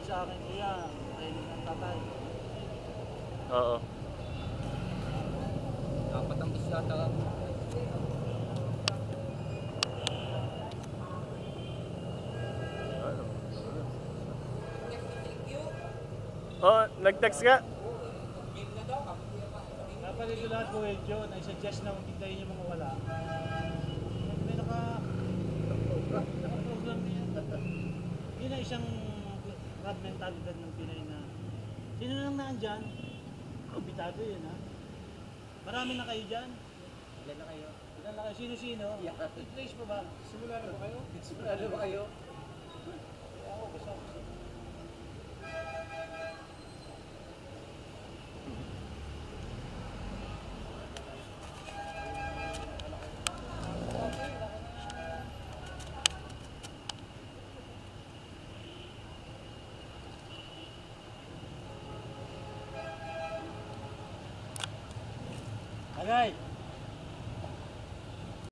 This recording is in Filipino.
sa akin, kuya, training ng tatay. Oo. Dapat ang bisyata. Oh, nag-text ka? Dapat ito lahat po John, I suggest na maghintayin yung mga wala. May naka-program niya. Yun na isang rad mentalidad ng Pinay na sino lang naandyan, kumpitado yun ha. Marami na kayo dyan. Ilan na kayo? Ilan na kayo? Sino-sino? I-trace mo ba? Simula na ba kayo? Simula na ba kayo? Ako, basta. Agay!